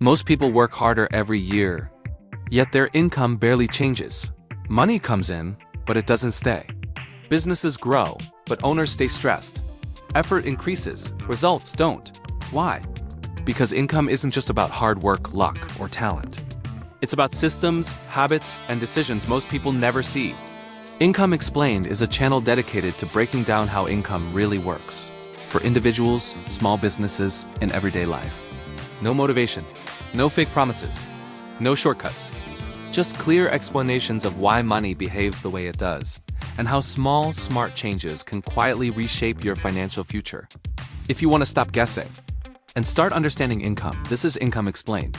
Most people work harder every year, yet their income barely changes. Money comes in, but it doesn't stay. Businesses grow, but owners stay stressed. Effort increases, results don't. Why? Because income isn't just about hard work, luck, or talent. It's about systems, habits, and decisions most people never see. Income Explained is a channel dedicated to breaking down how income really works for individuals, small businesses, and everyday life. No motivation, no fake promises, no shortcuts. Just clear explanations of why money behaves the way it does, and how small, smart changes can quietly reshape your financial future. If you want to stop guessing and start understanding income, this is Income Explained.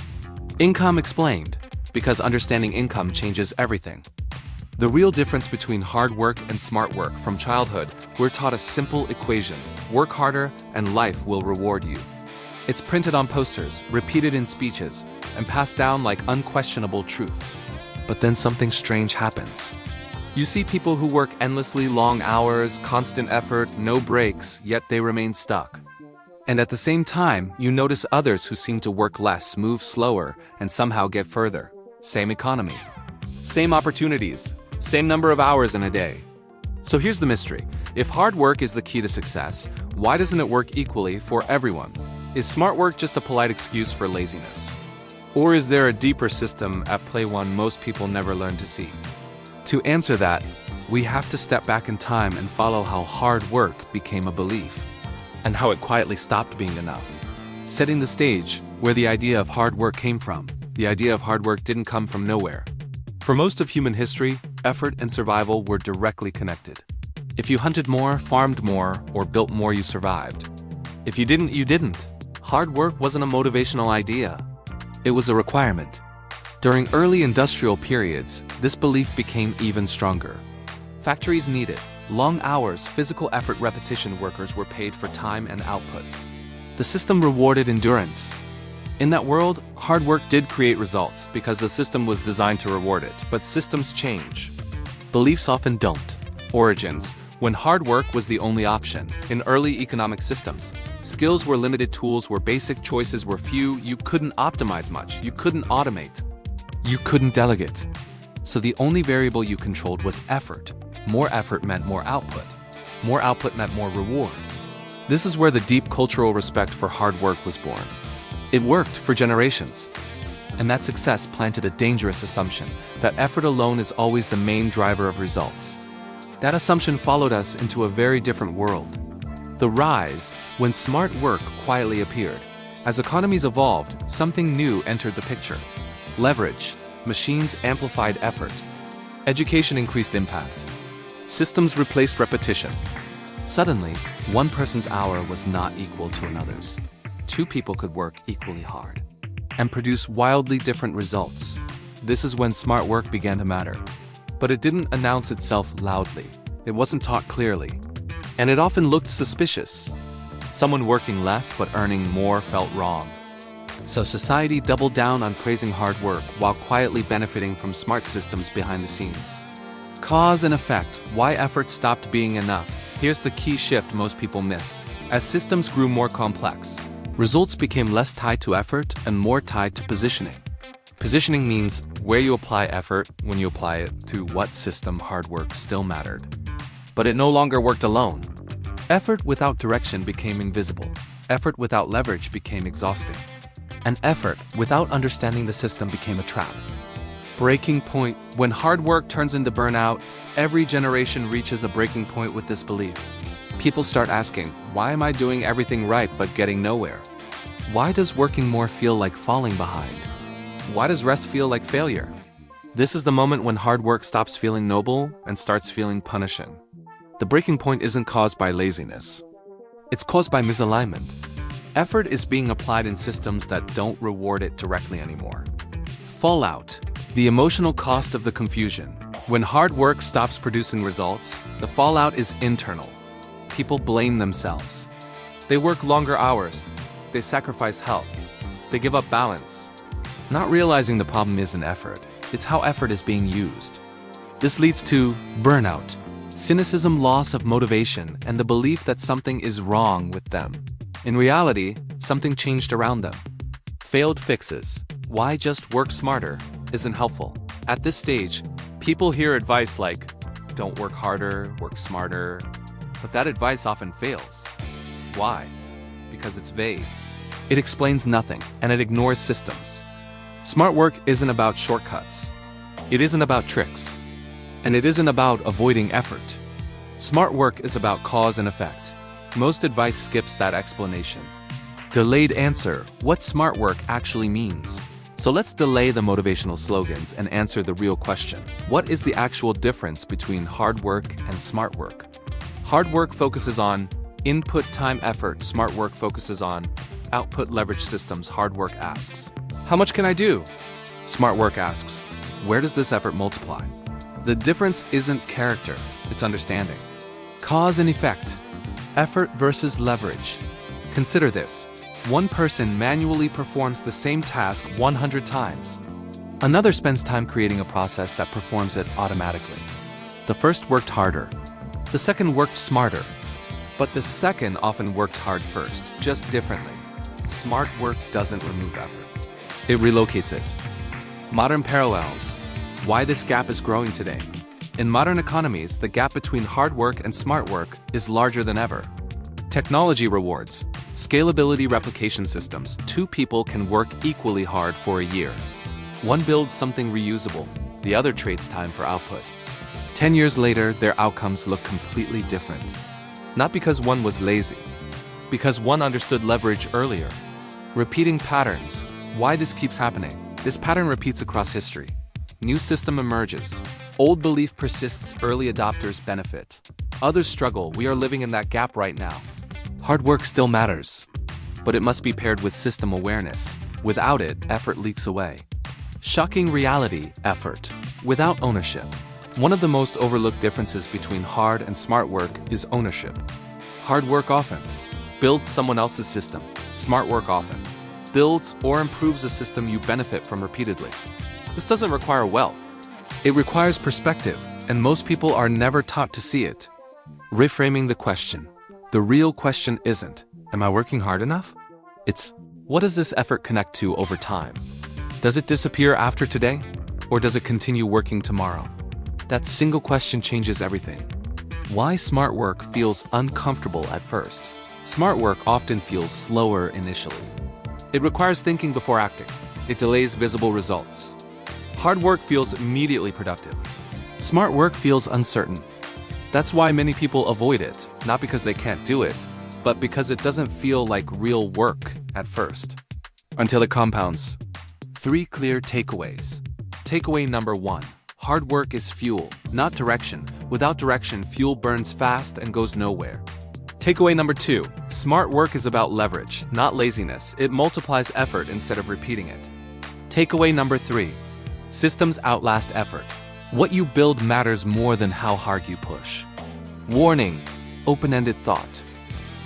Income Explained, because understanding income changes everything. The real difference between hard work and smart work. From childhood, we're taught a simple equation: work harder and life will reward you. It's printed on posters, repeated in speeches, and passed down like unquestionable truth. But then something strange happens. You see people who work endlessly long hours, constant effort, no breaks, yet they remain stuck. And at the same time, you notice others who seem to work less, move slower, and somehow get further. Same economy, same opportunities, same number of hours in a day. So here's the mystery. If hard work is the key to success, why doesn't it work equally for everyone? Is smart work just a polite excuse for laziness? Or is there a deeper system at play, one most people never learn to see? To answer that, we have to step back in time and follow how hard work became a belief, and how it quietly stopped being enough. Setting the stage, where the idea of hard work came from. The idea of hard work didn't come from nowhere. For most of human history, effort and survival were directly connected. If you hunted more, farmed more, or built more, you survived. If you didn't, you didn't. Hard work wasn't a motivational idea. It was a requirement. During early industrial periods, this belief became even stronger. Factories needed long hours, physical effort, repetition. Workers were paid for time and output. The system rewarded endurance. In that world, hard work did create results because the system was designed to reward it. But systems change. Beliefs often don't. Origins: when hard work was the only option. In early economic systems, skills were limited, tools were basic, choices were few, you couldn't optimize much, you couldn't automate, you couldn't delegate. So the only variable you controlled was effort. More effort meant more output. More output meant more reward. This is where the deep cultural respect for hard work was born. It worked for generations. And that success planted a dangerous assumption that effort alone is always the main driver of results. That assumption followed us into a very different world. The rise, when smart work quietly appeared. As economies evolved, something new entered the picture. Leverage. Machines amplified effort. Education increased impact. Systems replaced repetition. Suddenly, one person's hour was not equal to another's. Two people could work equally hard and produce wildly different results. This is when smart work began to matter. But it didn't announce itself loudly. It wasn't taught clearly. And it often looked suspicious. Someone working less but earning more felt wrong. So society doubled down on praising hard work while quietly benefiting from smart systems behind the scenes. Cause and effect: why effort stopped being enough. Here's the key shift most people missed. As systems grew more complex, results became less tied to effort and more tied to positioning. Positioning means where you apply effort when you apply it to what system. Hard work still mattered, but it no longer worked alone. Effort without direction became invisible. Effort without leverage became exhausting. And effort without understanding the system became a trap. Breaking point: when hard work turns into burnout, every generation reaches a breaking point with this belief. People start asking, why am I doing everything right but getting nowhere? Why does working more feel like falling behind? Why does rest feel like failure? This is the moment when hard work stops feeling noble and starts feeling punishing. The breaking point isn't caused by laziness. It's caused by misalignment. Effort is being applied in systems that don't reward it directly anymore. Fallout: the emotional cost of the confusion. When hard work stops producing results, the fallout is internal. People blame themselves. They work longer hours. They sacrifice health. They give up balance. Not realizing the problem isn't effort, it's how effort is being used. This leads to burnout, cynicism, loss of motivation, and the belief that something is wrong with them. In reality, something changed around them. Failed fixes. Why just work smarter isn't helpful. At this stage, people hear advice like, don't work harder, work smarter, but that advice often fails. Why? Because it's vague. It explains nothing, and it ignores systems. Smart work isn't about shortcuts. It isn't about tricks. And it isn't about avoiding effort. Smart work is about cause and effect. Most advice skips that explanation. Delayed answer: what smart work actually means. So let's delay the motivational slogans and answer the real question. What is the actual difference between hard work and smart work? Hard work focuses on input, time, effort. Smart work focuses on output, leverage, systems. Hard work asks, how much can I do? Smart work asks, where does this effort multiply? The difference isn't character, it's understanding. Cause and effect. Effort versus leverage. Consider this. One person manually performs the same task 100 times. Another spends time creating a process that performs it automatically. The first worked harder. The second worked smarter. But the second often worked hard first, just differently. Smart work doesn't remove effort. It relocates it. Modern parallels. Why this gap is growing today. In modern economies, the gap between hard work and smart work is larger than ever. Technology rewards. Scalability replication systems. Two people can work equally hard for a year. One builds something reusable, the other trades time for output. 10 years later, their outcomes look completely different. Not because one was lazy, because one understood leverage earlier. Repeating patterns. Why this keeps happening? This pattern repeats across history. New system emerges. Old belief persists, early adopters benefit. Others struggle. We are living in that gap right now. Hard work still matters, but it must be paired with system awareness. Without it, effort leaks away. Shocking reality: effort without ownership. One of the most overlooked differences between hard and smart work is ownership. Hard work often builds someone else's system. Smart work often builds or improves a system you benefit from repeatedly. This doesn't require wealth. It requires perspective, and most people are never taught to see it. Reframing the question. The real question isn't, am I working hard enough? It's, what does this effort connect to over time? Does it disappear after today? Or does it continue working tomorrow? That single question changes everything. Why smart work feels uncomfortable at first. Smart work often feels slower initially. It requires thinking before acting. It delays visible results. Hard work feels immediately productive. Smart work feels uncertain. That's why many people avoid it, not because they can't do it, but because it doesn't feel like real work at first. Until it compounds. 3 clear takeaways. Takeaway number 1. Hard work is fuel, not direction. Without direction, fuel burns fast and goes nowhere. Takeaway number 2. Smart work is about leverage, not laziness. It multiplies effort instead of repeating it. Takeaway number 3. Systems outlast effort. What you build matters more than how hard you push. Warning: open-ended thought.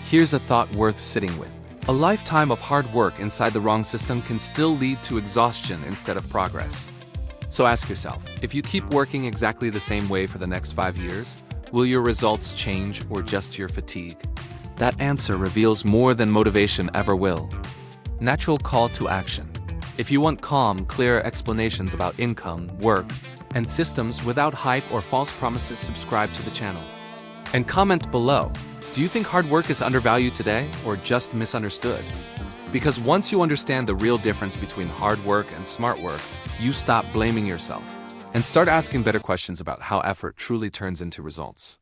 Here's a thought worth sitting with. A lifetime of hard work inside the wrong system can still lead to exhaustion instead of progress. So ask yourself, if you keep working exactly the same way for the next 5 years, will your results change or just your fatigue? That answer reveals more than motivation ever will. Natural call to action. If you want calm, clear explanations about income, work, and systems without hype or false promises, subscribe to the channel. And comment below, do you think hard work is undervalued today or just misunderstood? Because once you understand the real difference between hard work and smart work, you stop blaming yourself and start asking better questions about how effort truly turns into results.